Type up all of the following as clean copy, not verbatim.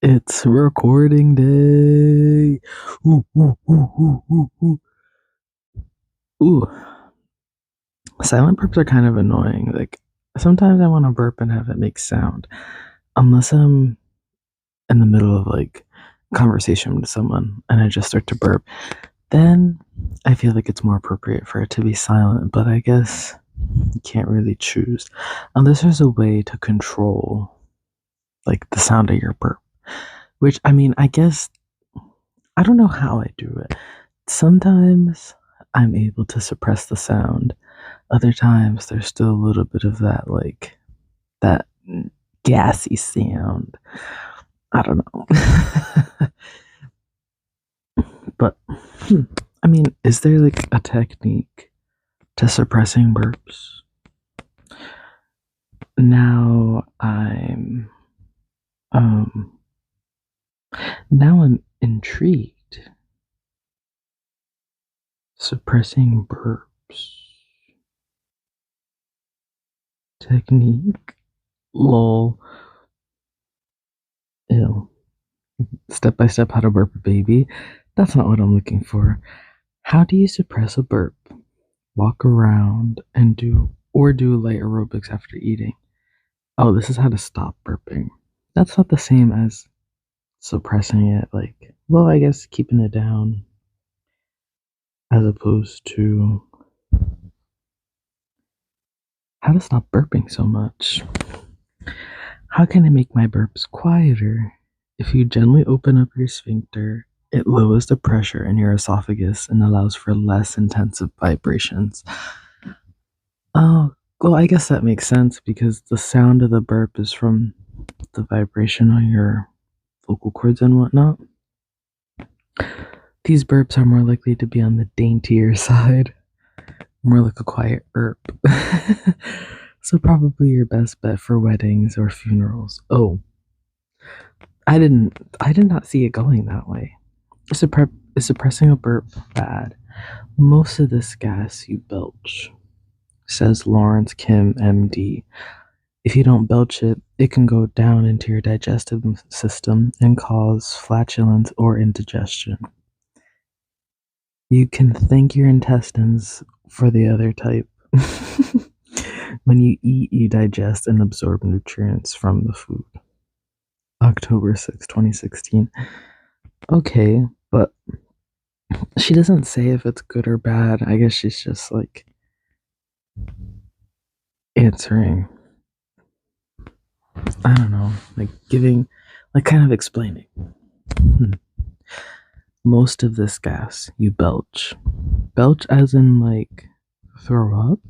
It's recording day. Ooh, ooh, ooh, ooh, ooh, ooh. Ooh. Silent burps are kind of annoying. Like, sometimes I want to burp and have it make sound. Unless I'm in the middle of like conversation with someone and I just start to burp, then I feel like it's more appropriate for it to be silent. But I guess you can't really choose unless there's a way to control like the sound of your burp. Which I mean, I guess I don't know how I do it. Sometimes I'm able to suppress the sound. Other times there's still a little bit of that like that gassy sound. I don't know. But I mean, is there like a technique to suppressing burps? Now um I'm intrigued. Suppressing burps technique. Lol. Ew. Step by step how to burp a baby. That's not what I'm looking for. How do you suppress a burp? Walk around and do light aerobics after eating. Oh, this is how to stop burping. That's not the same as suppressing it, like, well, I guess keeping it down as opposed to how to stop burping so much. How can I make my burps quieter? If you gently open up your sphincter, it lowers the pressure in your esophagus and allows for less intensive vibrations. Oh, well, I guess that makes sense because the sound of the burp is from the vibration on your vocal cords and whatnot. These burps are more likely to be on the daintier side, more like a quiet burp. So probably your best bet for weddings or funerals. Oh, I did not see it going that way. Is suppressing a burp bad? Most of this gas you belch, says Lawrence Kim, MD. If you don't belch it, it can go down into your digestive system and cause flatulence or indigestion. You can thank your intestines for the other type. When you eat, you digest and absorb nutrients from the food. October 6, 2016. Okay, but she doesn't say if it's good or bad. I guess she's just like answering. I don't know, like giving, like kind of explaining. Most of this gas you belch. Belch as in like throw up?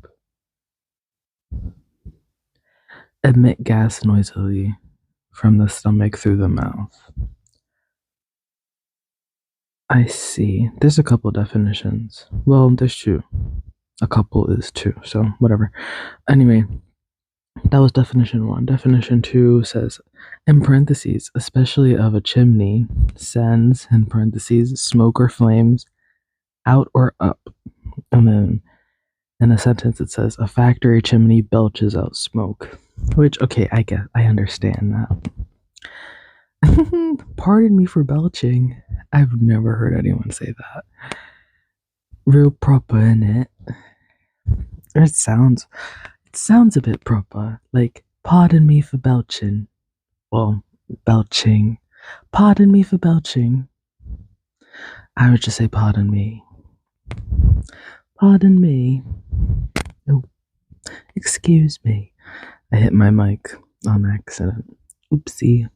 Emit gas noisily from the stomach through the mouth. I see. There's a couple definitions. Well, there's two. A couple is two, so whatever. Anyway, that was definition one. Definition two says, in parentheses, especially of a chimney, sends, in parentheses, smoke or flames, out or up. And then in a sentence it says, a factory chimney belches out smoke. Which, okay, I get, I understand that. Pardon me for belching. I've never heard anyone say that. Real proper, innit? It sounds a bit proper. Like, pardon me for belching. Well, belching. Pardon me for belching. I would just say pardon me. Pardon me. Oh, excuse me. I hit my mic on accident. Oopsie.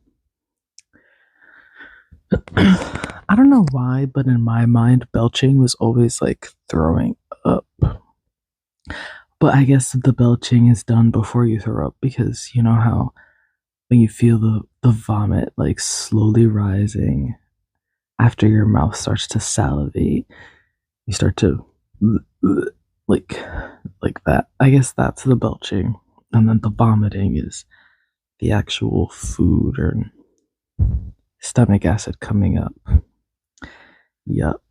I don't know why, but in my mind, belching was always like throwing up. But I guess the belching is done before you throw up because you know how when you feel the vomit like slowly rising after your mouth starts to salivate, you start to like that. I guess that's the belching. And then the vomiting is the actual food or stomach acid coming up. Yuck.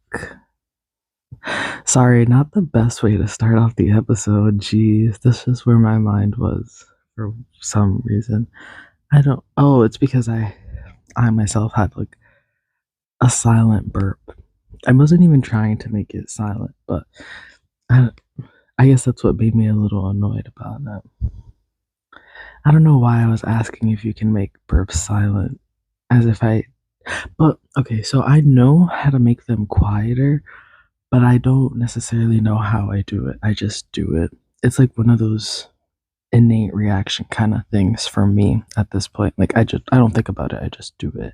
Sorry, not the best way to start off the episode. Jeez, this is where my mind was for some reason. I don't. Oh, it's because I I myself had like a silent burp. I wasn't even trying to make it silent, but I, I guess that's what made me a little annoyed about it. I don't know why I was asking if you can make burps silent, as if I. But okay, so I know how to make them quieter, but I don't necessarily know how I do it. I just do it. It's like one of those innate reaction kind of things for me at this point. Like I don't think about it. I just do it.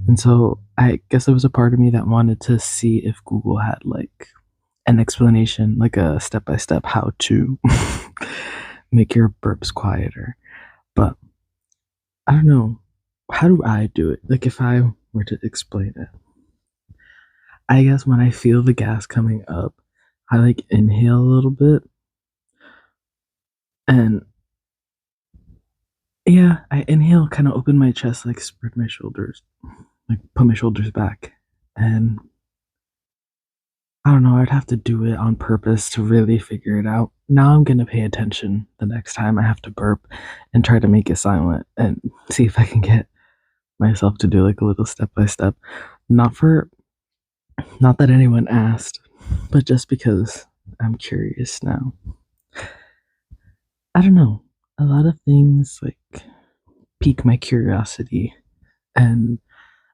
And so I guess there was a part of me that wanted to see if Google had like an explanation, like a step by step how to make your burps quieter. But I don't know. How do I do it? Like if I were to explain it, I guess when I feel the gas coming up, I like inhale a little bit and yeah, I inhale, kind of open my chest, like spread my shoulders, like put my shoulders back. And I don't know, I'd have to do it on purpose to really figure it out. Now I'm gonna pay attention the next time I have to burp and try to make it silent and see if I can get myself to do like a little step by step. Not for, not that anyone asked, but just because I'm curious now. I don't know. A lot of things like pique my curiosity, and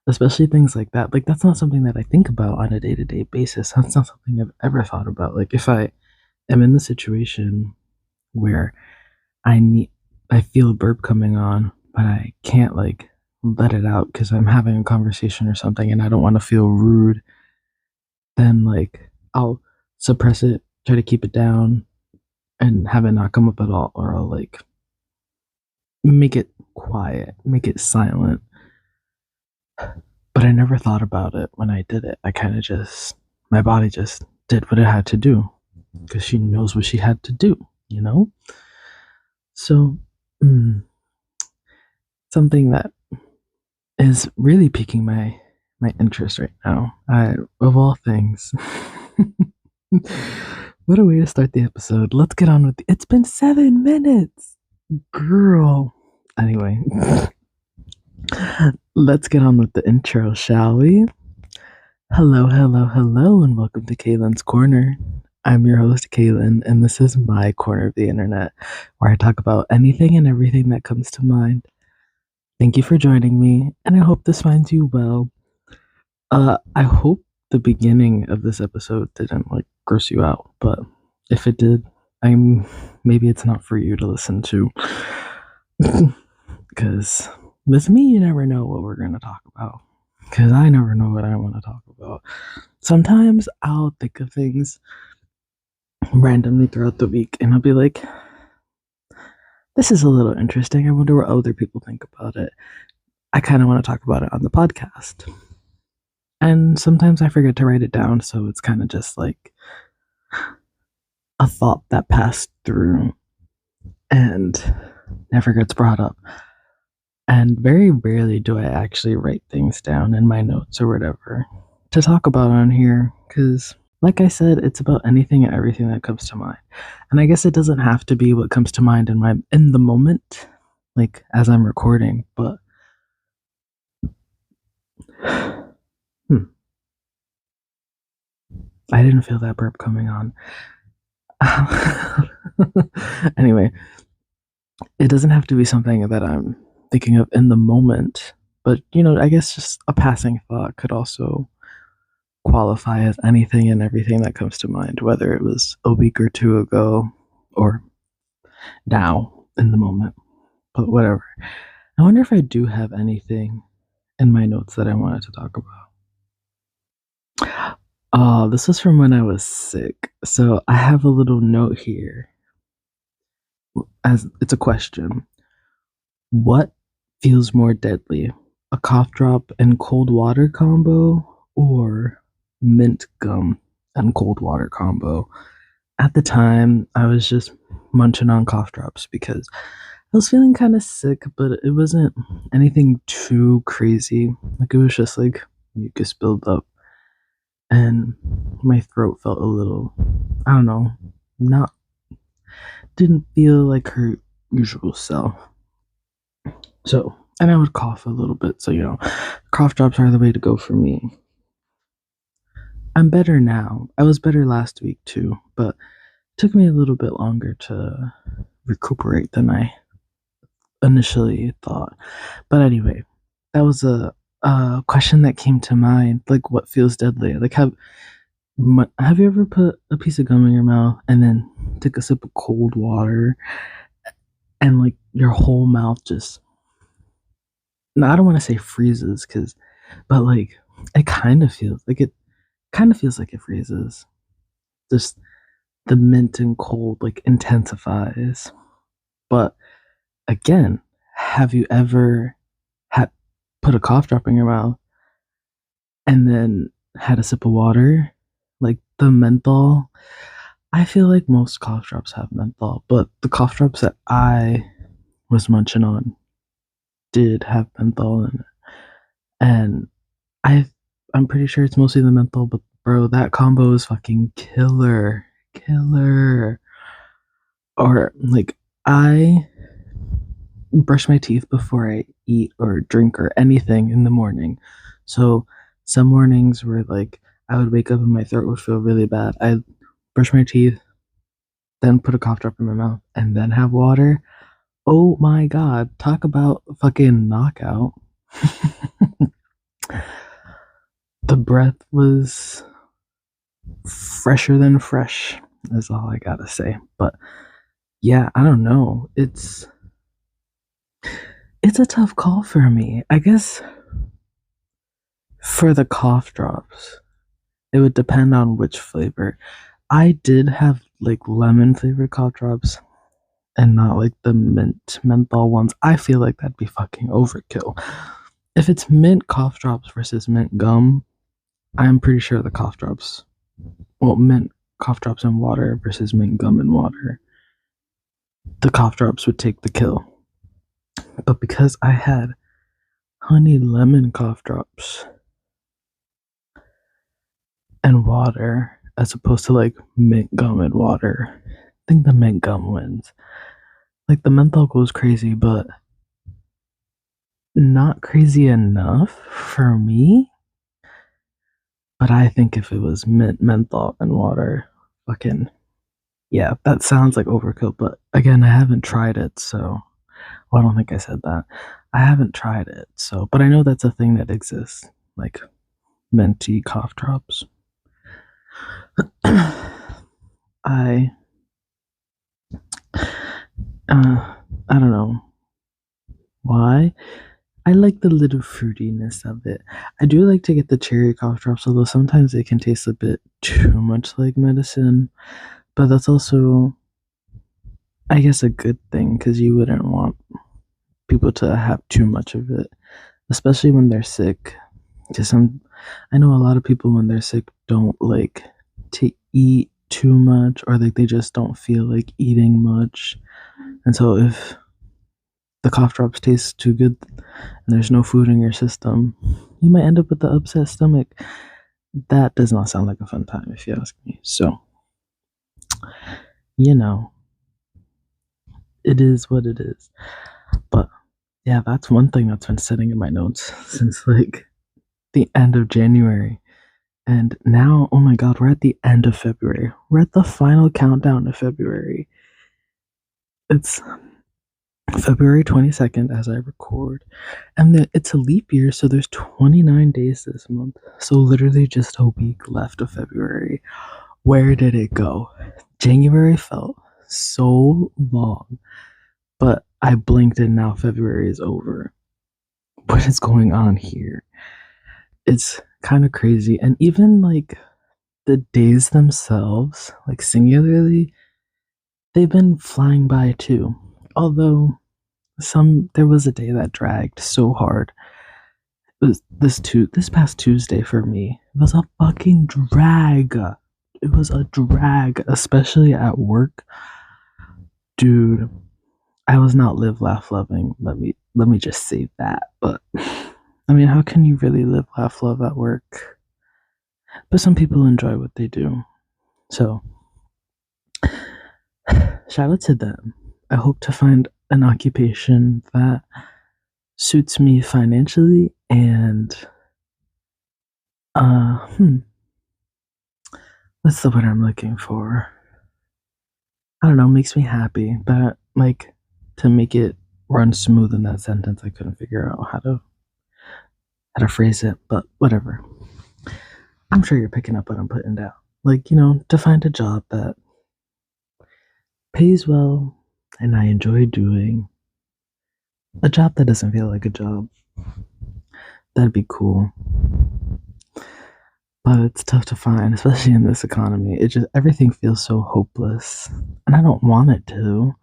especially things like that. Like that's not something that I think about on a day-to-day basis. That's not something I've ever thought about. Like if I am in the situation where I need I feel a burp coming on, but I can't like let it out because I'm having a conversation or something and I don't want to feel rude, then like I'll suppress it, try to keep it down and have it not come up at all, or I'll like make it quiet, make it silent. But I never thought about it when I did it. I kind of just, my body just did what it had to do because she knows what she had to do, you know? So, mm, something that is really piquing my interest right now. Of all things, what a way to start the episode. Let's get on with it's been 7 minutes, girl. Anyway, let's get on with the intro, shall we? Hello, hello, hello, and welcome to Kaylin's Corner. I'm your host, Kaylin, and this is my corner of the internet, where I talk about anything and everything that comes to mind. Thank you for joining me, and I hope this finds you well. I hope the beginning of this episode didn't like gross you out, but if it did, maybe it's not for you to listen to, because with me, you never know what we're gonna talk about. Because I never know what I want to talk about. Sometimes I'll think of things randomly throughout the week, and I'll be like, "This is a little interesting. I wonder what other people think about it." I kind of want to talk about it on the podcast. And sometimes I forget to write it down, so it's kind of just like a thought that passed through and never gets brought up. And very rarely do I actually write things down in my notes or whatever to talk about on here, because, like I said, it's about anything and everything that comes to mind. And I guess it doesn't have to be what comes to mind in the moment, like as I'm recording, but I didn't feel that burp coming on. Anyway, it doesn't have to be something that I'm thinking of in the moment, but I guess just a passing thought could also qualify as anything and everything that comes to mind, whether it was a week or two ago or now in the moment, but whatever. I wonder if I do have anything in my notes that I wanted to talk about. Oh, this was from when I was sick. So I have a little note here as it's a question. What feels more deadly? A cough drop and cold water combo or mint gum and cold water combo? At the time, I was just munching on cough drops because I was feeling kind of sick, but it wasn't anything too crazy. Like it was just like mucus buildup, and my throat felt a little, I don't know, not didn't feel like her usual self. So and I would cough a little bit. So, cough drops are the way to go for me. I'm better now. I was better last week too, but it took me a little bit longer to recuperate than I initially thought. But anyway, that was a question that came to mind. Like, what feels deadly? Like, have you ever put a piece of gum in your mouth and then took a sip of cold water and like your whole mouth just, no, I don't want to say freezes, but like it kind of feels like it freezes. Just the mint and cold like intensifies. But again, have you ever had put a cough drop in your mouth and then had a sip of water? Like the menthol. I feel like most cough drops have menthol, but the cough drops that I was munching on did have menthol in it. And I I'm pretty sure it's mostly the menthol, but bro, that combo is fucking killer. Killer. Or like I brush my teeth before I eat or drink or anything in the morning. So some mornings were like I would wake up and my throat would feel really bad. I'd brush my teeth, then put a cough drop in my mouth, and then have water. Oh my god, talk about fucking knockout. The breath was fresher than fresh, is all I gotta say. But yeah, I don't know. It's a tough call for me. I guess for the cough drops, it would depend on which flavor. I did have like lemon flavored cough drops and not like the mint menthol ones. I feel like that'd be fucking overkill. If it's mint cough drops versus mint gum, I'm pretty sure the cough drops, well, mint cough drops and water versus mint gum and water, the cough drops would take the kill. But because I had honey lemon cough drops and water as opposed to like mint gum and water, I think the mint gum wins. Like the menthol goes crazy, but not crazy enough for me. But I think if it was mint, menthol, and water, fucking yeah, that sounds like overkill. But again, I haven't tried it, so well, I don't think I said that. I haven't tried it, so but I know that's a thing that exists, like minty cough drops. I I don't know why. I like the little fruitiness of it. I do like to get the cherry cough drops, although sometimes they can taste a bit too much like medicine. But that's also, I guess, a good thing because you wouldn't want people to have too much of it, especially when they're sick. Because I know a lot of people when they're sick don't like to eat too much, or like they just don't feel like eating much. And so if the cough drops taste too good and there's no food in your system, you might end up with the upset stomach. That does not sound like a fun time, if you ask me. So, you know, it is what it is. But yeah, that's one thing that's been sitting in my notes since like the end of January. And now, oh my god, we're at the end of February. We're at the final countdown to February. It's February 22nd as I record. And it's a leap year, so there's 29 days this month. So literally just a week left of February. Where did it go? January felt so long, but I blinked and now February is over. What is going on here? It's kind of crazy. And even like the days themselves, like singularly, they've been flying by too. Although there was a day that dragged so hard. It was this past Tuesday for me. It was a fucking drag. It was a drag, especially at work. Dude, I was not live laugh loving. Let me just say that. But I mean, how can you really live laugh love at work? But some people enjoy what they do. So shout out to them. I hope to find an occupation that suits me financially and uh hmm, what's the word I'm looking for? I don't know, makes me happy, but like to make it run smooth in that sentence, I couldn't figure out how to phrase it, but whatever. I'm sure you're picking up what I'm putting down. Like, to find a job that pays well and I enjoy doing. A job that doesn't feel like a job. That'd be cool. But it's tough to find, especially in this economy. It just everything feels so hopeless. And I don't want it to.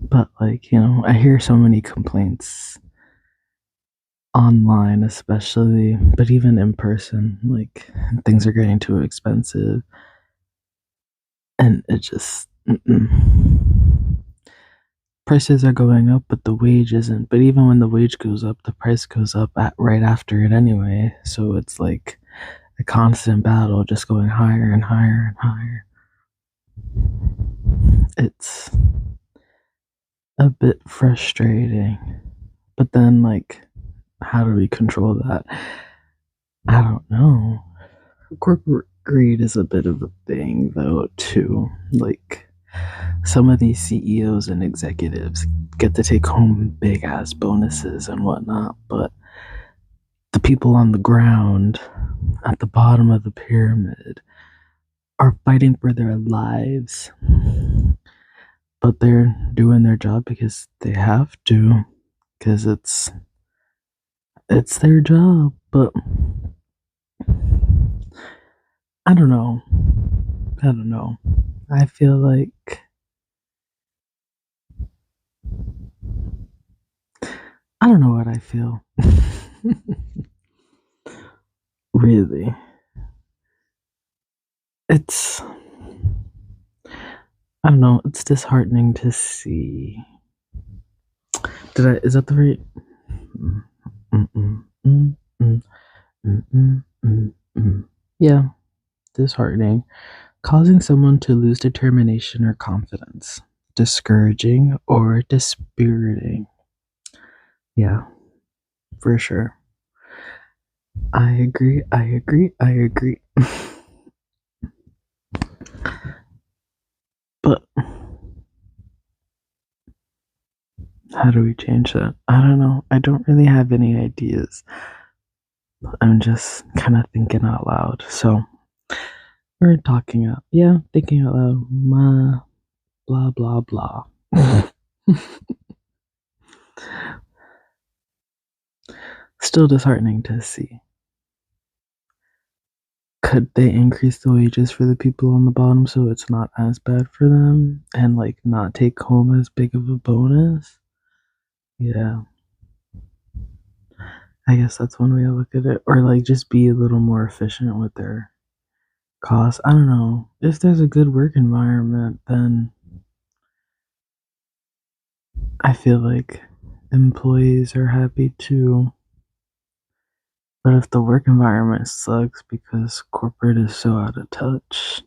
But like, I hear so many complaints online especially, but even in person, like things are getting too expensive and it just prices are going up, but the wage isn't. But even when the wage goes up, the price goes up right after it anyway. So it's like a constant battle, just going higher and higher and higher. It's a bit frustrating. But then, like, how do we control that? I don't know. Corporate greed is a bit of a thing, though, too. Like, some of these CEOs and executives get to take home big ass bonuses and whatnot, but the people on the ground at the bottom of the pyramid are fighting for their lives, but they're doing their job because they have to, because it's their job. But I don't know. I feel like I don't know what I feel. Really. It's I don't know, it's disheartening to see. Is that the right? Yeah, disheartening. Causing someone to lose determination or confidence. Discouraging or dispiriting. Yeah, for sure. I agree. But how do we change that? I don't know. I don't really have any ideas. I'm just kind of thinking out loud. So we're thinking out loud. Blah, blah, blah. Still disheartening to see. Could they increase the wages for the people on the bottom so it's not as bad for them and like not take home as big of a bonus? Yeah, I guess that's one way to look at it. Or like just be a little more efficient with their costs. I don't know. If there's a good work environment, then I feel like employees are happy too. But if the work environment sucks because corporate is so out of touch,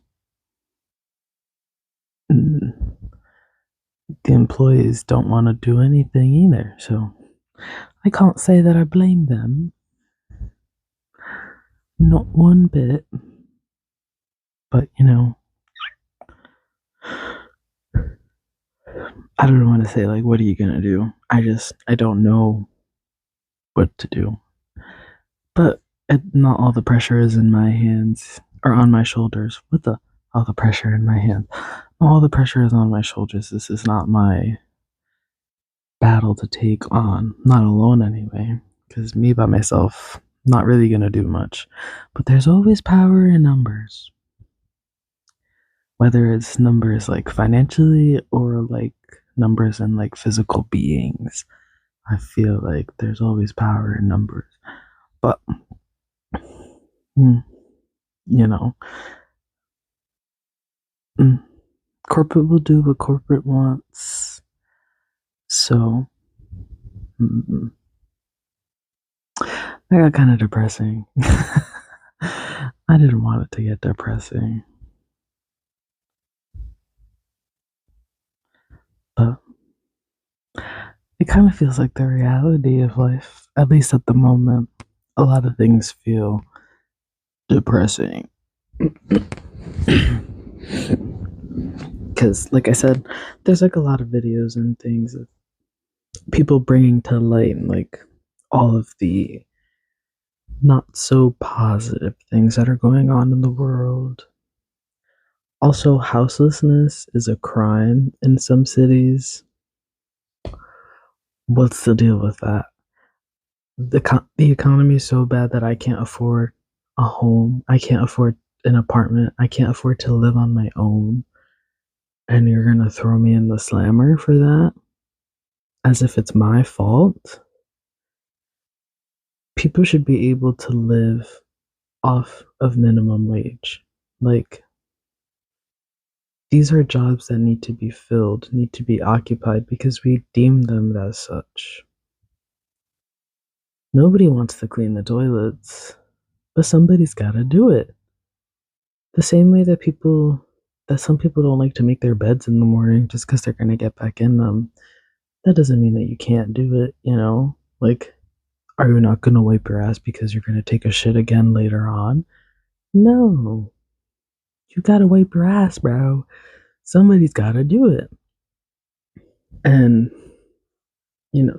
the employees don't want to do anything either. So I can't say that I blame them. Not one bit. But, I don't want to say, like, what are you going to do? I don't know what to do. But not all the pressure is in my hands or on my shoulders. All the pressure in my hands? All the pressure is on my shoulders. This is not my battle to take on. Not alone, anyway. Because me by myself, not really going to do much. But there's always power in numbers. Whether it's numbers like financially or like numbers in like physical beings. I feel like there's always power in numbers. But, you know, corporate will do what corporate wants. So, that got kind of depressing. I didn't want it to get depressing. But it kind of feels like the reality of life, at least at the moment. A lot of things feel depressing. Because, like I said, there's like a lot of videos and things of people bringing to light like all of the not so positive things that are going on in the world. Also, houselessness is a crime in some cities. What's the deal with that? The economy is so bad that I can't afford a home. I can't afford an apartment. I can't afford to live on my own. And you're gonna throw me in the slammer for that? As if it's my fault? People should be able to live off of minimum wage. Like, these are jobs that need to be filled, need to be occupied because we deem them as such. Nobody wants to clean the toilets, but somebody's gotta do it. The same way that some people don't like to make their beds in the morning just because they're gonna get back in them. That doesn't mean that you can't do it, you know? Like, are you not gonna wipe your ass because you're gonna take a shit again later on? No. You gotta wipe your ass, bro. Somebody's gotta do it. And, you know,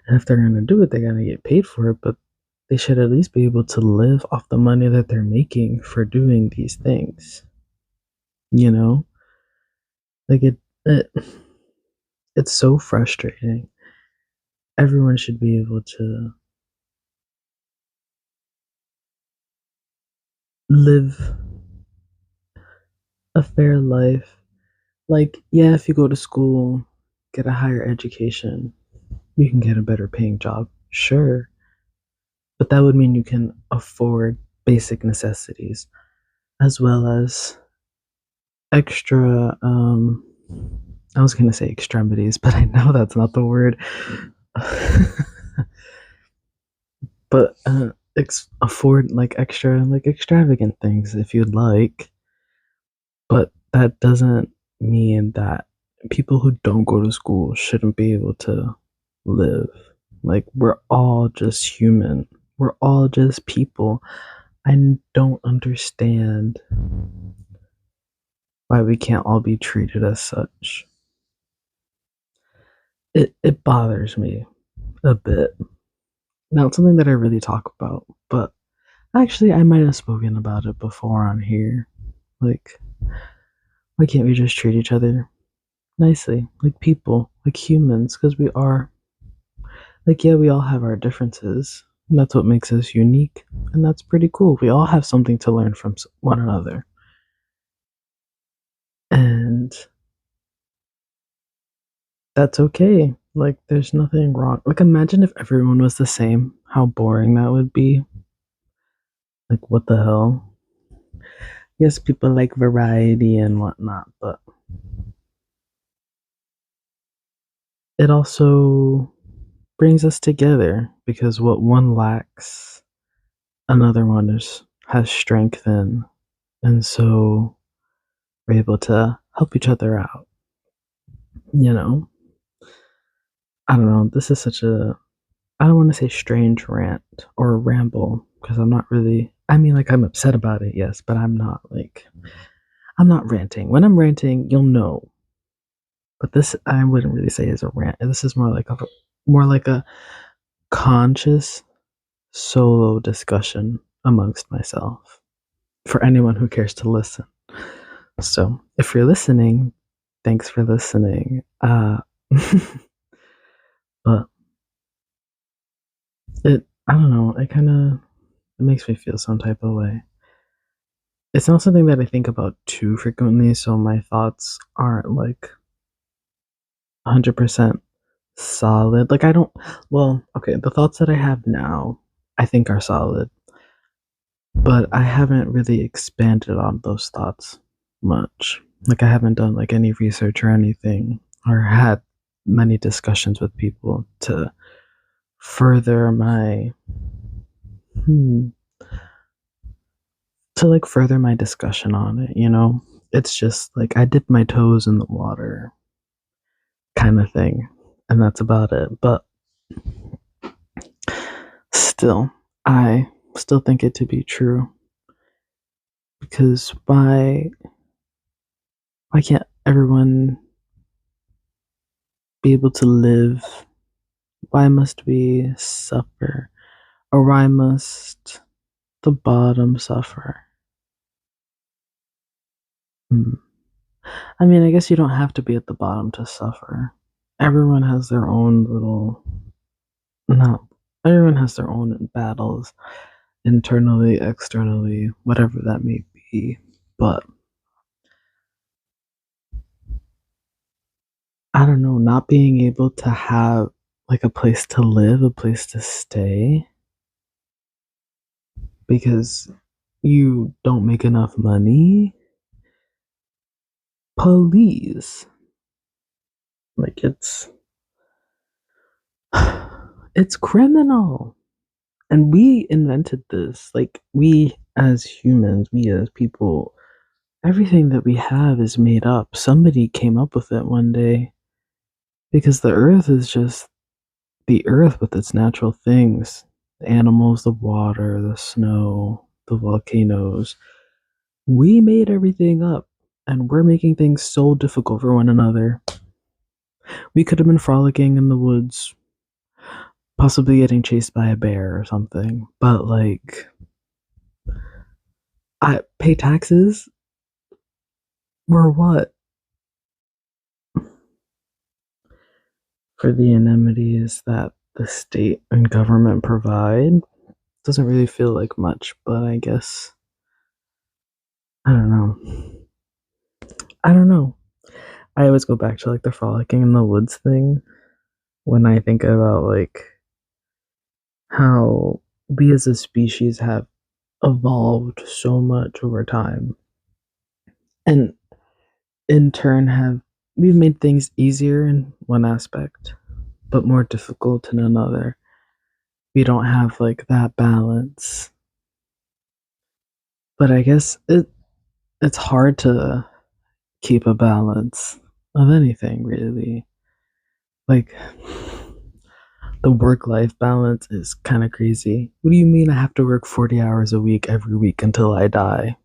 and if they're gonna do it, they gotta get paid for it, but they should at least be able to live off the money that they're making for doing these things. You know? Like it's so frustrating. Everyone should be able to live a fair life. Like, yeah, if you go to school, get a higher education, you can get a better paying job. Sure. But that would mean you can afford basic necessities as well as extra I was going to say extremities, but I know that's not the word. But afford like extra like extravagant things if you'd like, but that doesn't mean that people who don't go to school shouldn't be able to live. Like, we're all just human, we're all just people. I don't understand why we can't all be treated as such. It bothers me a bit. Now, it's something that I really talk about, but actually, I might have spoken about it before on here. Like, why can't we just treat each other nicely, like people, like humans? Because we are. Like, yeah, we all have our differences, and that's what makes us unique, and that's pretty cool. We all have something to learn from one another. And that's okay. Like, there's nothing wrong. Like, imagine if everyone was the same, how boring that would be. Like, what the hell? Yes, people like variety and whatnot, but it also brings us together because what one lacks, another one has strength in. And so we're able to help each other out, you know? I don't know. This is such a, I don't want to say strange rant or ramble because I'm not really, I mean, like, I'm upset about it, yes, but I'm not ranting. When I'm ranting, you'll know. But this, I wouldn't really say is a rant. This is more like a conscious solo discussion amongst myself for anyone who cares to listen. So if you're listening, thanks for listening. But I don't know, it makes me feel some type of way. It's not something that I think about too frequently, so my thoughts aren't like 100% solid. Like, I don't, well, okay, the thoughts that I have now, I think are solid, but I haven't really expanded on those thoughts much. Like, I haven't done like any research or anything, or had many discussions with people to further my hmm, to like further my discussion on it, you know? It's just like I dip my toes in the water kind of thing. and that's about it. But still, I still think it to be true, because why can't everyone be able to live? Why must we suffer? Or why must the bottom suffer? Hmm. I mean, I guess you don't have to be at the bottom to suffer. Everyone has their own little. No, everyone has their own battles, internally, externally, whatever that may be. But I don't know, not being able to have like a place to live, a place to stay, because you don't make enough money. Please. Like it's criminal. And we invented this. Like we as humans, we as people, everything that we have is made up. Somebody came up with it one day, because the earth is just the earth with its natural things, the animals, the water, the snow, the volcanoes. We made everything up, and we're making things so difficult for one another. We could have been frolicking in the woods, possibly getting chased by a bear or something, but like, I pay taxes for what? For the amenities that the state and government provide. Doesn't really feel like much, but I guess I don't know. I don't know. I always go back to like the frolicking in the woods thing when I think about like how we as a species have evolved so much over time, and in turn have we've made things easier in one aspect but more difficult in another. We don't have like that balance. But I guess it's hard to keep a balance of anything really. Like the work life balance is kind of crazy. What do you mean I have to work 40 hours a week every week until I die?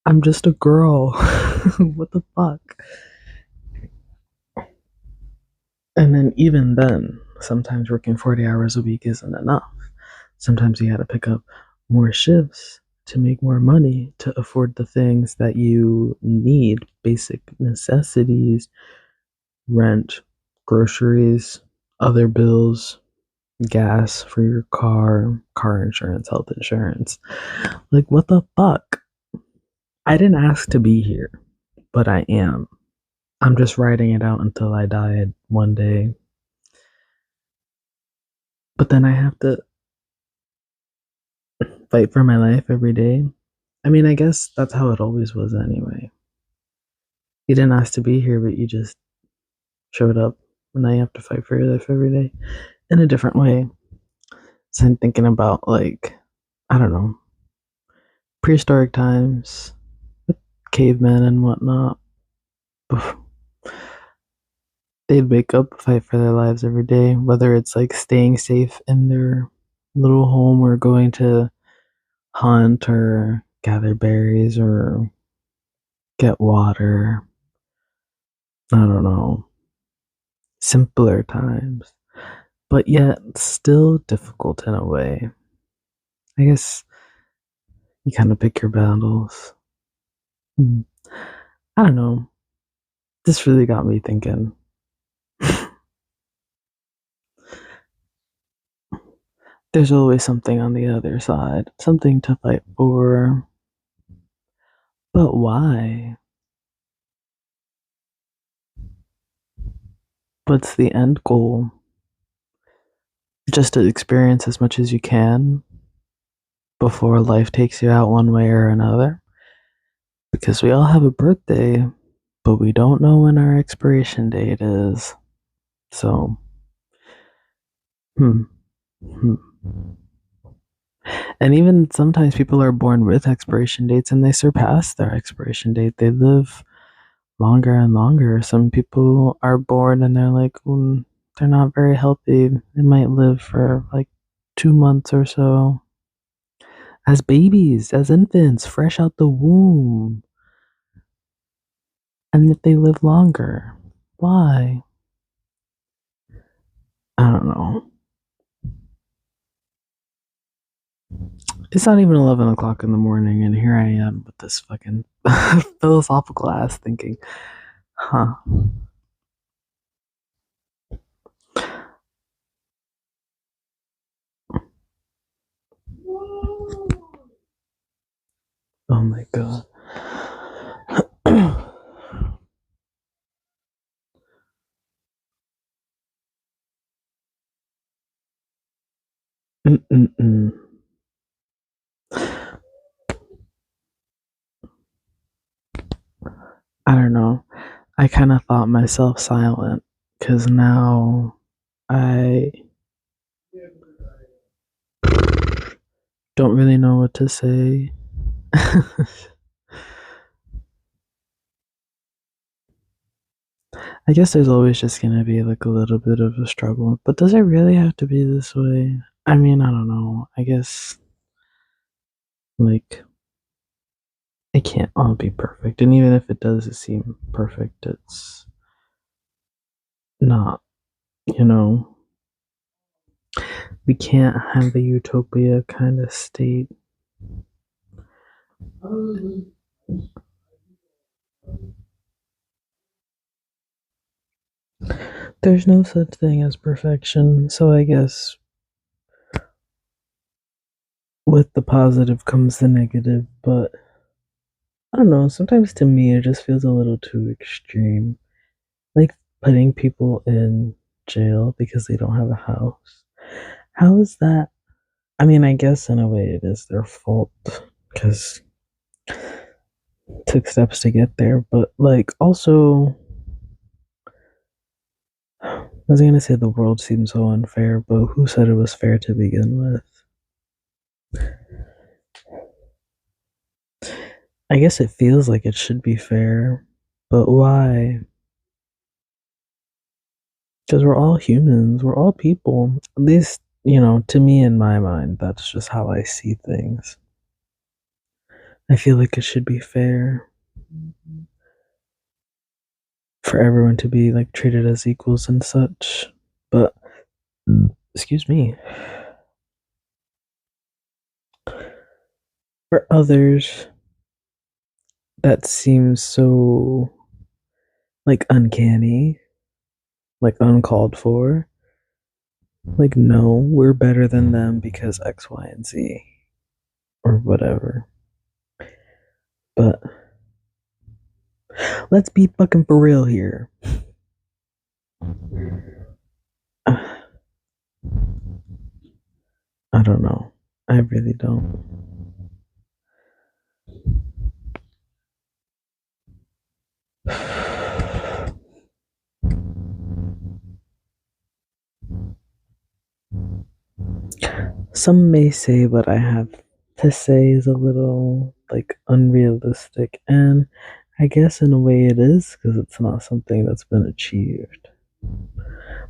I'm just a girl. What the fuck? And then, even then, sometimes working 40 hours a week isn't enough. Sometimes you gotta pick up more shifts to make more money to afford the things that you need, basic necessities, rent, groceries, other bills, gas for your car insurance, health insurance. Like, what the fuck? I didn't ask to be here, but I am. I'm just writing it out until I die one day. But then I have to fight for my life every day. I mean, I guess that's how it always was anyway. You didn't ask to be here, but you just showed up, and now you have to fight for your life every day in a different way. So I'm thinking about, like, I don't know, prehistoric times with cavemen and whatnot. They'd wake up, fight for their lives every day, whether it's like staying safe in their little home or going to hunt or gather berries or get water. I don't know. Simpler times, but yet still difficult in a way. I guess you kind of pick your battles. Hmm. I don't know. This really got me thinking. There's always something on the other side, something to fight for. But why? What's the end goal? Just to experience as much as you can before life takes you out one way or another? Because we all have a birthday, but we don't know when our expiration date is. So, hmm. Hmm. And even sometimes people are born with expiration dates and they surpass their expiration date. They live longer and longer. Some people are born and they're like, they're not very healthy. They might live for like 2 months or so. As babies, as infants, fresh out the womb. And if they live longer, why? I don't know. It's not even 11 o'clock in the morning, and here I am with this fucking philosophical ass thinking, huh? Oh my god. Mm-mm-mm. I don't know. I kind of thought myself silent because now I don't really know what to say. I guess there's always just gonna be like a little bit of a struggle, but does it really have to be this way? I mean, I don't know. I guess like it can't all be perfect, and even if it does seem perfect, it's not. You know, we can't have a utopia kind of state. There's no such thing as perfection, so I guess with the positive comes the negative, but I don't know, sometimes to me it just feels a little too extreme. Like putting people in jail because they don't have a house. How is that? I mean, I guess in a way it is their fault because took steps to get there, but like also I was gonna say the world seems so unfair, but who said it was fair to begin with? I guess it feels like it should be fair, but why? Because we're all humans, we're all people. At least, to me in my mind, that's just how I see things. I feel like it should be fair for everyone to be like treated as equals and such. But excuse me, for others, that seems so like uncanny, like uncalled for. Like, no, we're better than them because X, Y, and Z, or whatever. But let's be fucking for real here. I don't know. I really don't. Some may say what I have to say is a little like unrealistic, and I guess in a way it is because it's not something that's been achieved.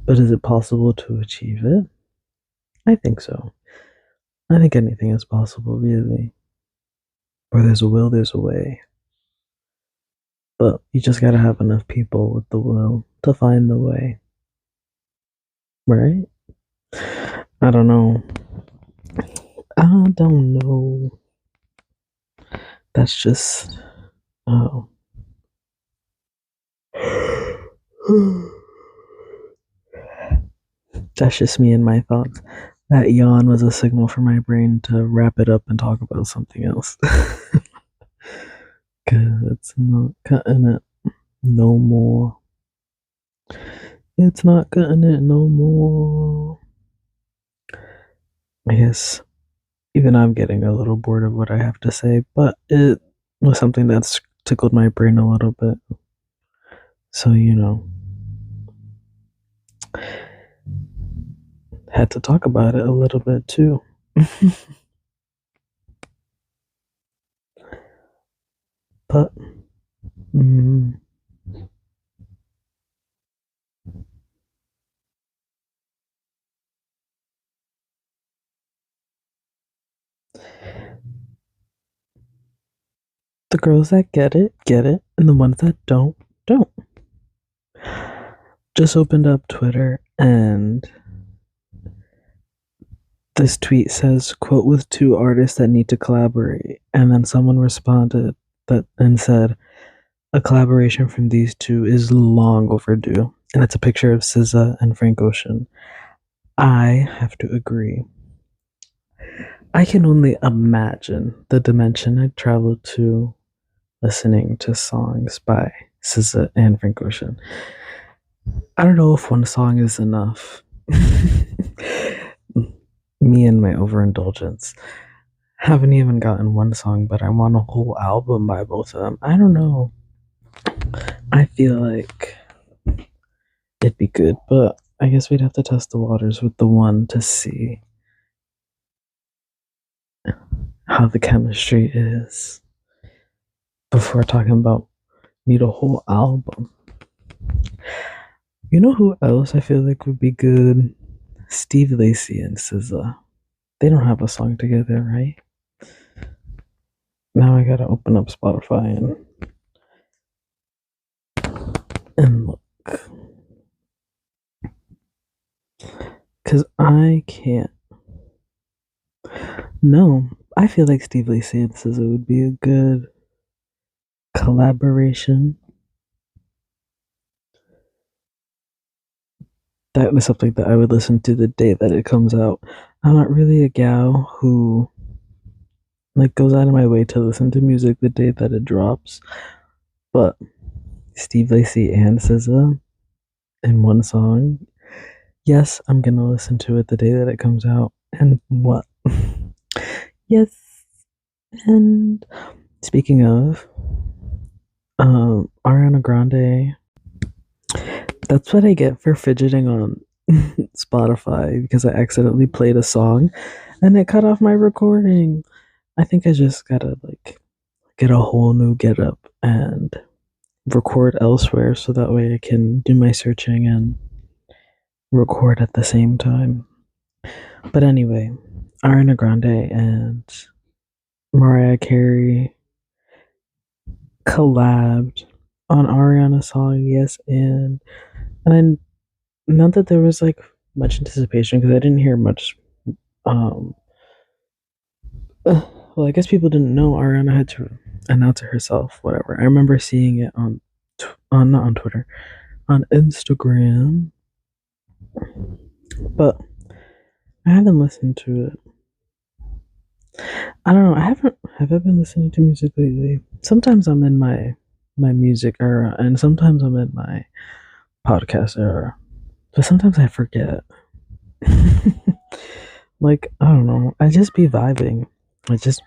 But is it possible to achieve it? I think so. I think anything is possible, really. Where there's a will, there's a way. But you just gotta have enough people with the will to find the way. Right? I don't know. I don't know. That's just. Oh. That's just me and my thoughts. That yawn was a signal for my brain to wrap it up and talk about something else. Because it's not cutting it no more. It's not cutting it no more. I guess even I'm getting a little bored of what I have to say, but it was something that's tickled my brain a little bit. So, had to talk about it a little bit too. But, mm, The girls that get it, and the ones that don't. Just opened up Twitter and this tweet says, quote, with two artists that need to collaborate. And then someone responded that and said, a collaboration from these two is long overdue. And it's a picture of SZA and Frank Ocean. I have to agree. I can only imagine the dimension I'd travel to listening to songs by SZA and Frank Ocean. I don't know if one song is enough. Me and my overindulgence. Haven't even gotten one song, but I want a whole album by both of them. I don't know. I feel like it'd be good, but I guess we'd have to test the waters with the one to see how the chemistry is before talking about need a whole album. You know who else I feel like would be good? Steve Lacy and SZA. They don't have a song together, right? Now I gotta open up Spotify and look. Cause I can't. No, I feel like Steve Lacy and SZA would be a good collaboration. That was something that I would listen to the day that it comes out. I'm not really a gal who like goes out of my way to listen to music the day that it drops, but Steve Lacy and SZA in one song, yes, I'm gonna listen to it the day that it comes out. And what? Yes. And speaking of, Ariana Grande, that's what I get for fidgeting on Spotify because I accidentally played a song and it cut off my recording. I think I just gotta like get a whole new getup and record elsewhere so that way I can do my searching and record at the same time. But anyway, Ariana Grande and Mariah Carey collabed on Ariana's song Yes and I, not that there was like much anticipation because I didn't hear much. Um, well, I guess people didn't know Ariana had to announce it herself. Whatever. I remember seeing it on not on Twitter, on Instagram, but I haven't listened to it. I don't know. I haven't. Have I been listening to music lately? Sometimes I'm in my music era, and sometimes I'm in my podcast era. But sometimes I forget. Like, I don't know. I just be vibing. I just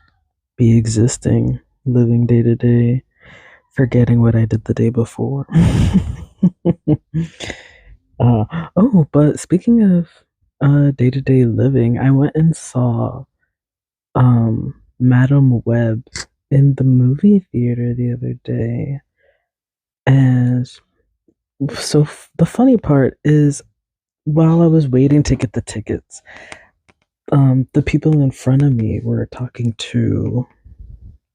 be existing, living day to day, forgetting what I did the day before. But speaking of day to day living, I went and saw Madame Web in the movie theater the other day. And so the funny part is while I was waiting to get the tickets, the people in front of me were talking to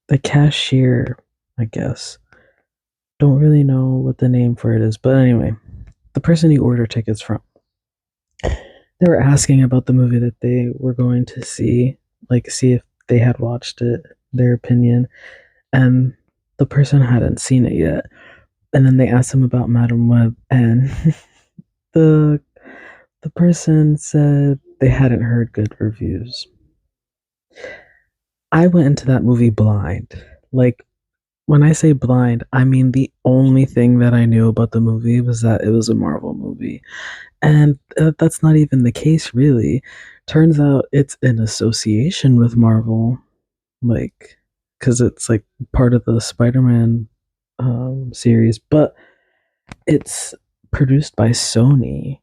the cashier, I guess. Don't really know what the name for it is, but anyway, the person you order tickets from. They were asking about the movie that they were going to see, like see if they had watched it, their opinion, and the person hadn't seen it yet. And then they asked him about Madame Web, and the the person said they hadn't heard good reviews. I went into that movie blind. Like, when I say blind, I mean the only thing that I knew about the movie was that it was a Marvel movie. And that's not even the case, really. Turns out it's an association with Marvel, like, because it's like part of the Spider Man series, but it's produced by Sony.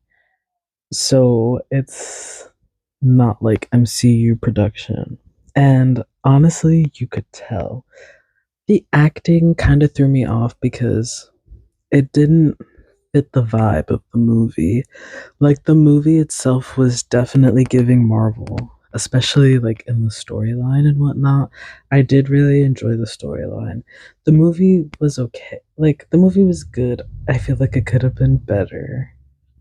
So it's not like MCU production. And honestly, you could tell. The acting kind of threw me off because it didn't fit the vibe of the movie. Like, the movie itself was definitely giving Marvel, especially like in the storyline and whatnot. I did really enjoy the storyline. The movie was okay. Like the movie was good. I feel like it could have been better.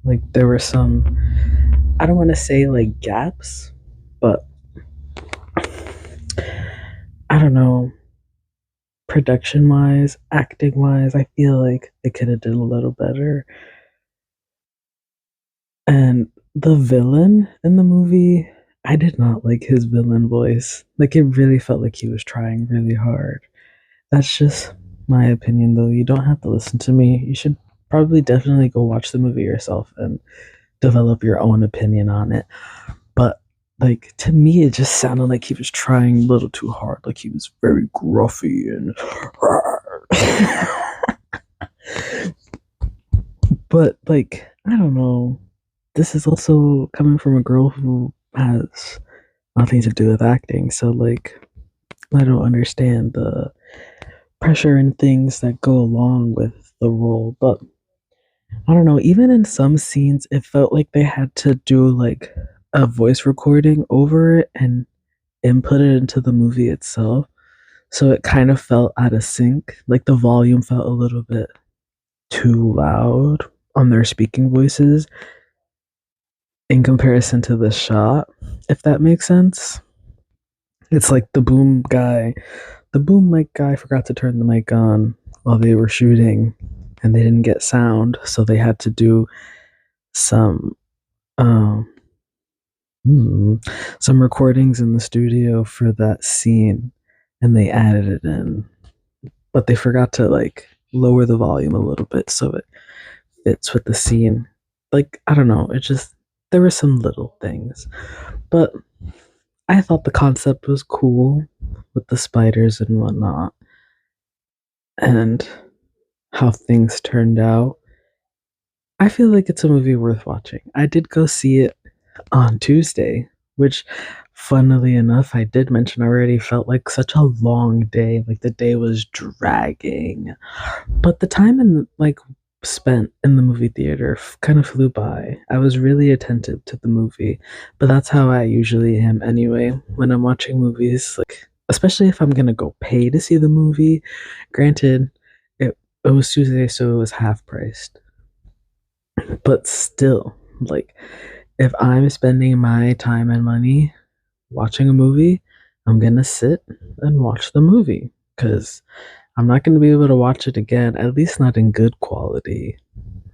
Like there were some, I don't want to say like gaps, but I don't know, production wise, acting wise, I feel like they could have did a little better. And the villain in the movie, I did not like his villain voice. Like it really felt like he was trying really hard. That's just my opinion though. You don't have to listen to me. You should probably definitely go watch the movie yourself and develop your own opinion on it. But like to me it just sounded like he was trying a little too hard. Like he was very gruffy and but like I don't know. This is also coming from a girl who has nothing to do with acting. So like I don't understand the pressure and things that go along with the role. But I don't know, even in some scenes it felt like they had to do like a voice recording over it and input it into the movie itself. So it kind of felt out of sync. Like the volume felt a little bit too loud on their speaking voices in comparison to the shot, if that makes sense. It's like the boom mic guy forgot to turn the mic on while they were shooting and they didn't get sound, so they had to do some um hmm, some recordings in the studio for that scene and they added it in. But they forgot to like lower the volume a little bit so it fits with the scene. Like, I don't know, it just there were some little things. But I thought the concept was cool with the spiders and whatnot and how things turned out. I feel like it's a movie worth watching. I did go see it on Tuesday, which, funnily enough, I did mention already, felt like such a long day. Like the day was dragging. But the time like spent in the movie theater kind of flew by. I was really attentive to the movie, but that's how I usually am anyway when I'm watching movies. Like especially if I'm gonna go pay to see the movie. Granted, it was Tuesday, so it was half priced, but still, like if I'm spending my time and money watching a movie, I'm gonna sit and watch the movie because I'm not gonna be able to watch it again, at least not in good quality,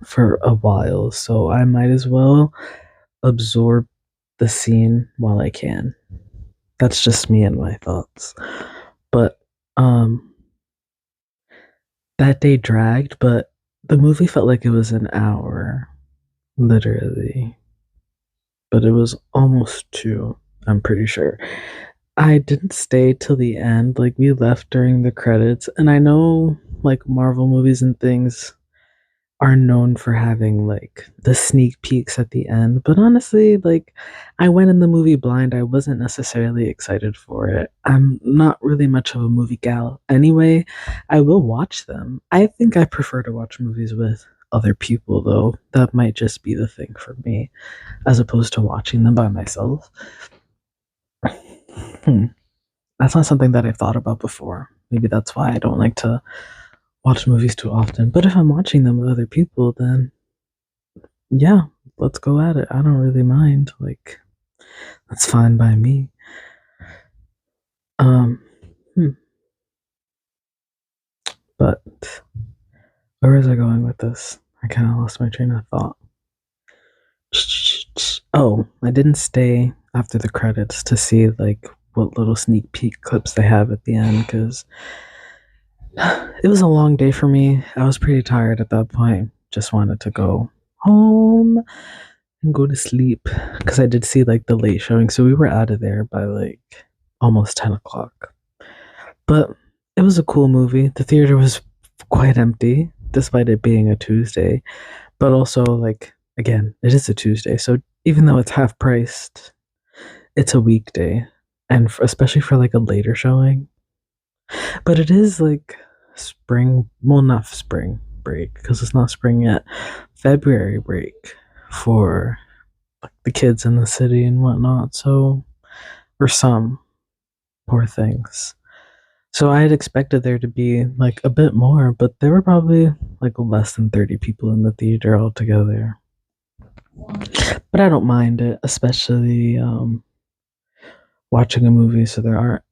for a while. So I might as well absorb the scene while I can. That's just me and my thoughts. But that day dragged, but the movie felt like it was an hour, literally. But it was almost two, I'm pretty sure. I didn't stay till the end. Like we left during the credits, and I know like Marvel movies and things are known for having like the sneak peeks at the end, but honestly, like I went in the movie blind. I wasn't necessarily excited for it. I'm not really much of a movie gal anyway. I will watch them. I think I prefer to watch movies with other people though. That might just be the thing for me as opposed to watching them by myself. Hmm. That's not something that I've thought about before. Maybe that's why I don't like to watch movies too often. But if I'm watching them with other people, then yeah, let's go at it. I don't really mind. Like, that's fine by me. Um, hmm. But where was I going with this? I kind of lost my train of thought. Oh, I didn't stay after the credits to see like what little sneak peek clips they have at the end because it was a long day for me. I was pretty tired at that point. Just wanted to go home and go to sleep because I did see like the late showing. So we were out of there by like almost 10 o'clock. But it was a cool movie. The theater was quite empty despite it being a Tuesday. But also, like, again, it is a Tuesday. So even though it's half priced, it's a weekday. And especially for like a later showing. But it is like spring, well, not spring break because it's not spring yet. February break for like the kids in the city and whatnot. So or some, poor things. So I had expected there to be like a bit more, but there were probably like less than 30 people in the theater altogether. But I don't mind it, especially watching a movie so there aren't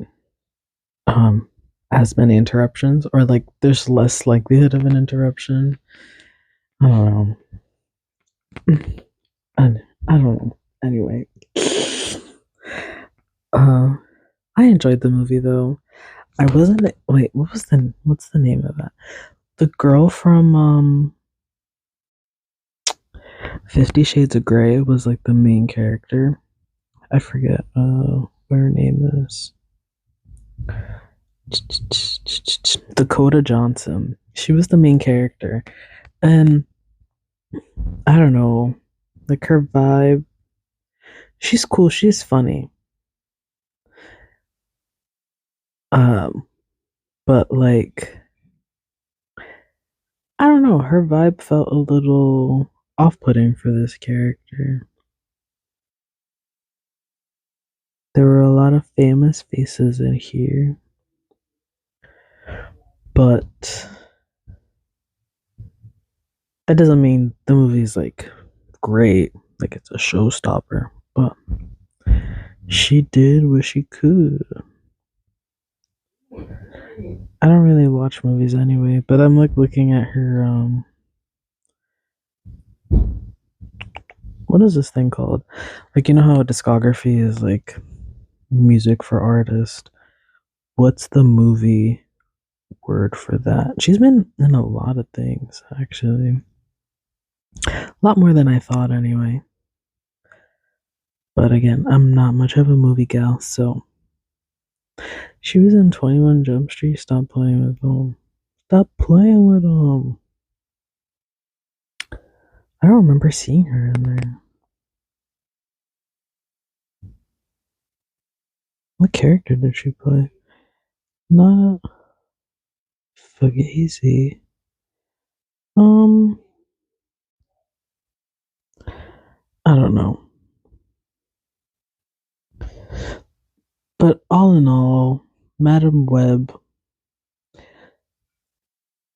um, as many interruptions, or like there's less likelihood of an interruption. I don't know. I don't know. Anyway, uh, I enjoyed the movie though. I wasn't. Wait, what's the name of that? The girl from 50 Shades of Grey was like the main character. I forget what her name is. Dakota Johnson. She was the main character. And I don't know, like her vibe. She's cool, she's funny. Um, but like I don't know, her vibe felt a little off-putting for this character. There were a lot of famous faces in here, but that doesn't mean the movie's like great, like it's a showstopper. But she did what she could. I don't really watch movies anyway, but I'm like looking at her what is this thing called? Like you know how a discography is like music for artists. What's the movie word for that? She's been in a lot of things actually. A lot more than I thought anyway. But again, I'm not much of a movie gal, so she was in 21 Jump Street. Stop playing with them. Stop playing with them. I don't remember seeing her in there. What character did she play? Not Fugazi. Um, I don't know. But all in all, Madame Web,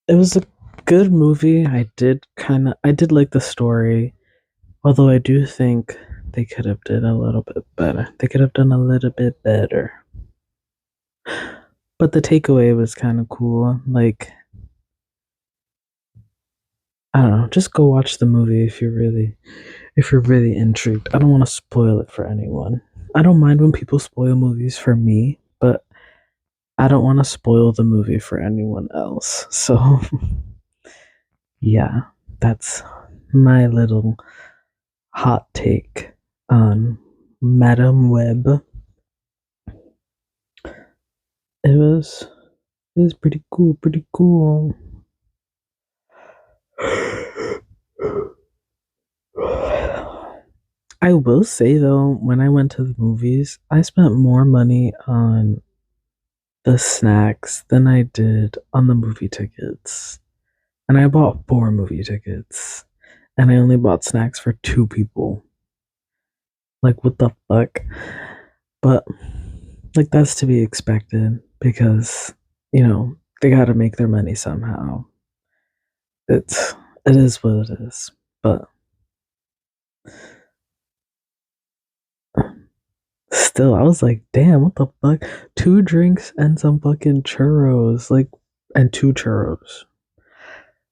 it was a good movie. I did like the story, although I do think they could have did a little bit better. They could have done a little bit better. But the takeaway was kind of cool. Like, I don't know, just go watch the movie if you're really intrigued. I don't want to spoil it for anyone. I don't mind when people spoil movies for me, but I don't want to spoil the movie for anyone else. So, yeah, that's my little hot take on Madame Web. It was it was pretty cool, pretty cool. I will say though, when I went to the movies, I spent more money on the snacks than I did on the movie tickets. And I bought 4 movie tickets. And I only bought snacks for 2 people. Like, what the fuck? But, like, that's to be expected because, they gotta make their money somehow. It's, it is what it is. But still, I was like, damn, what the fuck? 2 drinks and some fucking churros. Like, and 2 churros.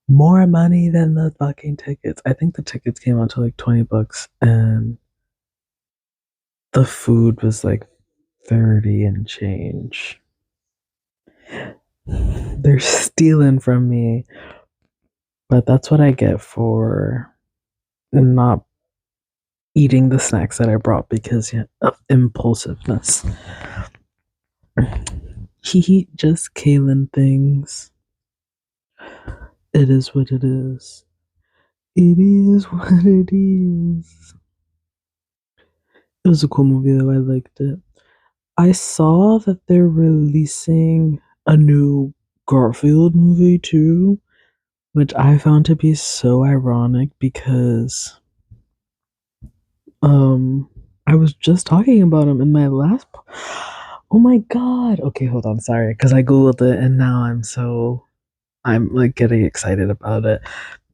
More money than the fucking tickets. I think the tickets came out to like $20 and the food was like 30 and change. They're stealing from me, but that's what I get for not eating the snacks that I brought because of impulsiveness. He just Kaylin things. It is what it is. It is what it is. It was a cool movie though. I liked it. I saw that they're releasing a new Garfield movie too, which I found to be so ironic because um I was just talking about him in my last. Oh my god. Okay, hold on. Sorry, because I googled it and now I'm like getting excited about it.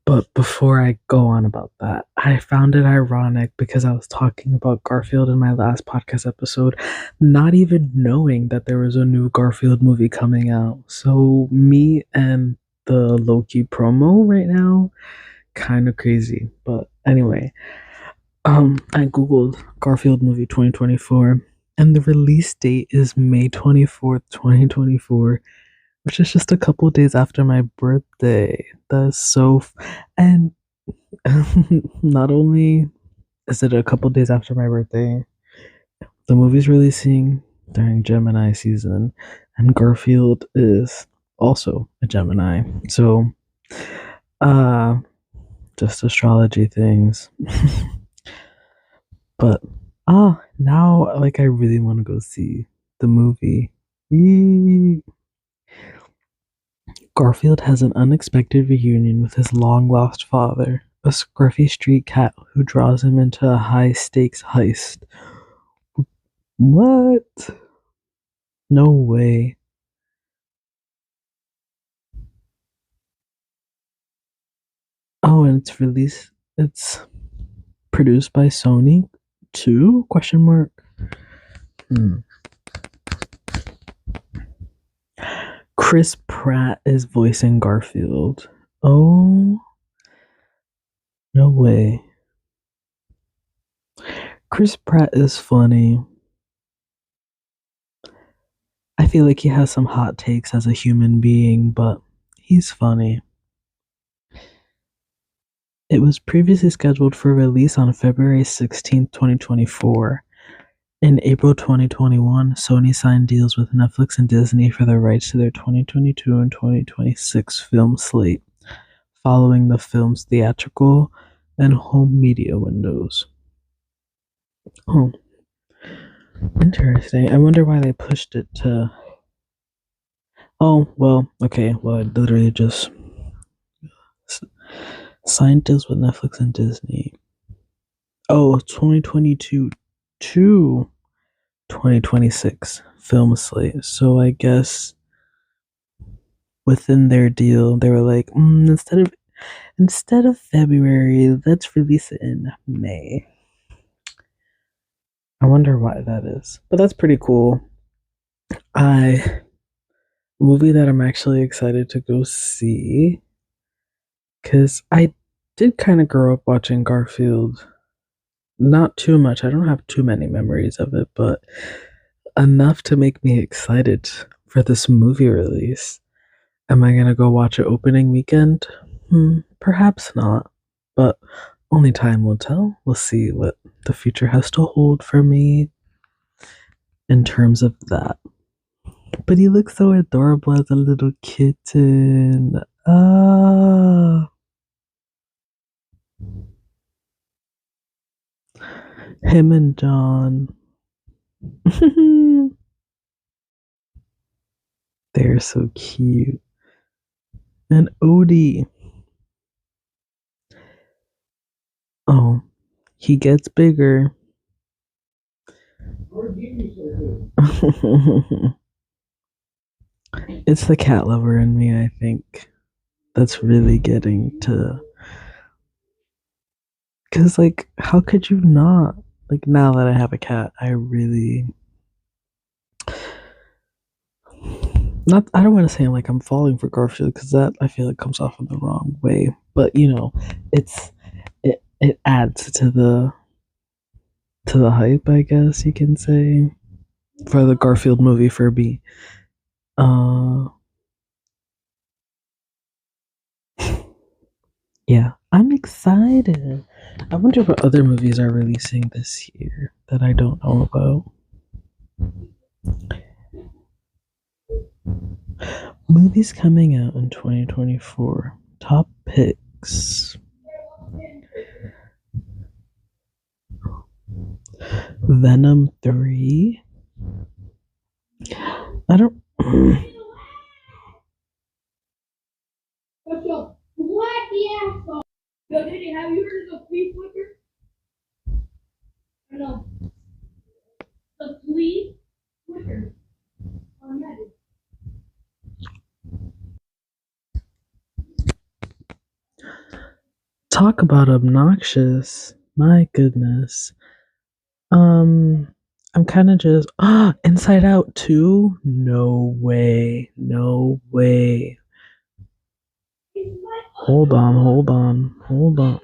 But before I go on about that, I found it ironic because I was talking about Garfield in my last podcast episode, not even knowing that there was a new Garfield movie coming out. So me and the Loki promo right now, kind of crazy. But anyway, I googled Garfield movie 2024, and the release date is May 24th, 2024, which is just a couple days after my birthday. That's and not only is it a couple days after my birthday, the movie's releasing during Gemini season, and Garfield is also a Gemini. So, uh, just astrology things. But now like I really want to go see the movie. Eee. Garfield has an unexpected reunion with his long lost father, a scruffy street cat who draws him into a high stakes heist. What? No way. Oh, and it's produced by Sony too? Question mark. Hmm. Chris Pratt is voicing Garfield. Oh, no way. Chris Pratt is funny. I feel like he has some hot takes as a human being, but he's funny. It was previously scheduled for release on February 16th, 2024. In April 2021, Sony signed deals with Netflix and Disney for the rights to their 2022 and 2026 film slate, following the film's theatrical and home media windows. Oh, interesting. I wonder why they pushed it to. Oh, well, okay. Well, I literally just signed deals with Netflix and Disney. Oh, 2022 to 2026 film slate. So I guess within their deal, they were like, instead of February, let's release it in May. I wonder why that is, but that's pretty cool. I movie that I'm actually excited to go see because I did kind of grow up watching Garfield. Not too much. I don't have too many memories of it, but enough to make me excited for this movie release. Am I gonna go watch it opening weekend? Perhaps not, but only time will tell. We'll see what the future has to hold for me in terms of that. But he looks so adorable as a little kitten. Ah, him and John. They're so cute. And Odie. Oh, he gets bigger. It's the cat lover in me, I think, that's really getting to. Because, like, how could you not? Like, now that I have a cat, I really. Not, I don't want to say like I'm falling for Garfield because that I feel like comes off in the wrong way. But, it's. It adds to the hype, I guess you can say, for the Garfield movie for me. Uh, yeah, I'm excited. I wonder what other movies are releasing this year that I don't know about. Movies coming out in 2024. Top picks. Venom 3. I don't. What the asshole? Yo, Diddy, have you heard of the flea flicker? I know. Talk about obnoxious. My goodness. I'm kind of just Inside Out 2? No way. No way. Hold on, hold on, hold on.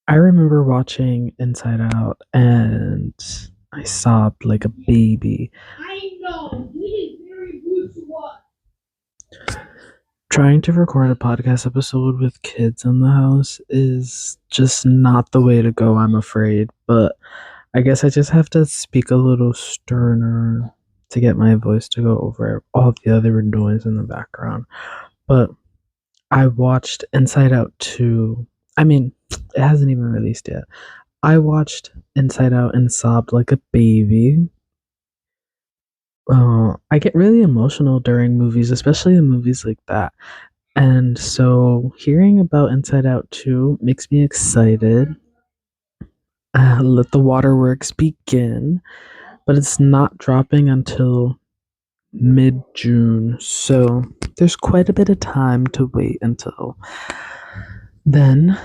I remember watching Inside Out and I sobbed like a baby. I know. It is very good to watch. Trying to record a podcast episode with kids in the house is just not the way to go, I'm afraid. But I guess I just have to speak a little sterner to get my voice to go over all the other noise in the background. But I watched Inside Out 2. I mean, it hasn't even released yet. I watched Inside Out and sobbed like a baby. I get really emotional during movies, especially in movies like that. And so hearing about Inside Out 2 makes me excited. Let the waterworks begin. But it's not dropping until mid June. So there's quite a bit of time to wait until then.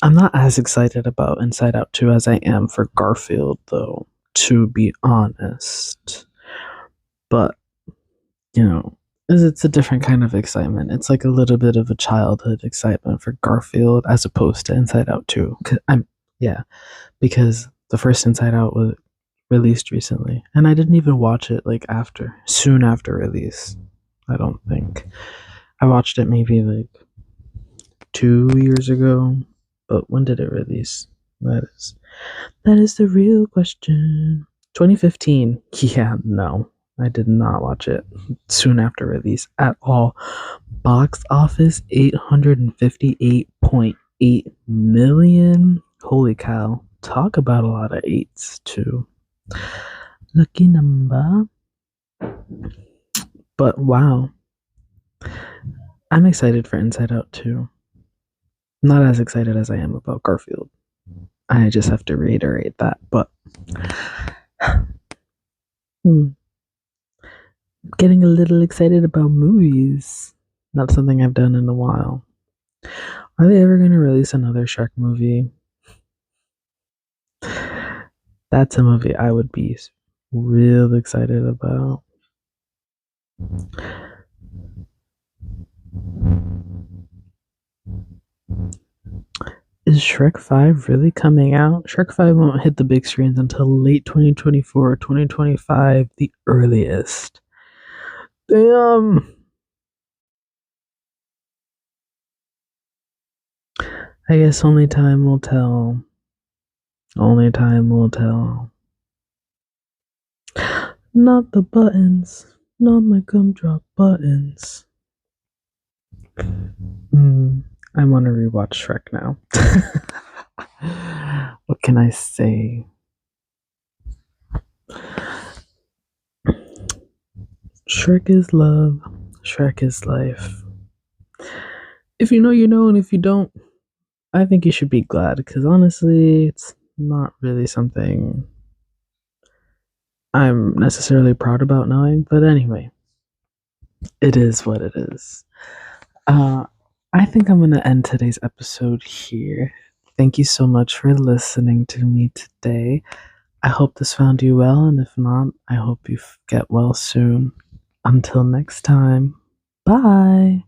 I'm not as excited about Inside Out 2 as I am for Garfield, though, to be honest. But, you know, it's a different kind of excitement. It's like a little bit of a childhood excitement for Garfield as opposed to Inside Out 2. Because the first Inside Out was released recently, and I didn't even watch it like soon after release. I don't think I watched it maybe like 2 years ago. But when did it release? That is the real question. 2015. Yeah, no, I did not watch it soon after release at all. Box office 858.8 million. Holy cow. Talk about a lot of eights too. Lucky number. But wow. I'm excited for Inside Out 2. Not as excited as I am about Garfield. I just have to reiterate that. But getting a little excited about movies. Not something I've done in a while. Are they ever going to release another Shrek movie? That's a movie I would be real excited about. Is Shrek 5 really coming out? Shrek 5 won't hit the big screens until late 2024 or 2025, the earliest. Damn. I guess only time will tell. Only time will tell. Not the buttons. Not my gumdrop buttons. I want to rewatch Shrek now. What can I say? Shrek is love. Shrek is life. If you know, you know, and if you don't, I think you should be glad, because honestly, it's not really something I'm necessarily proud about knowing. But anyway, it is what it is. I think I'm going to end today's episode here. Thank you so much for listening to me today. I hope this found you well, and if not, I hope you get well soon. Until next time, bye.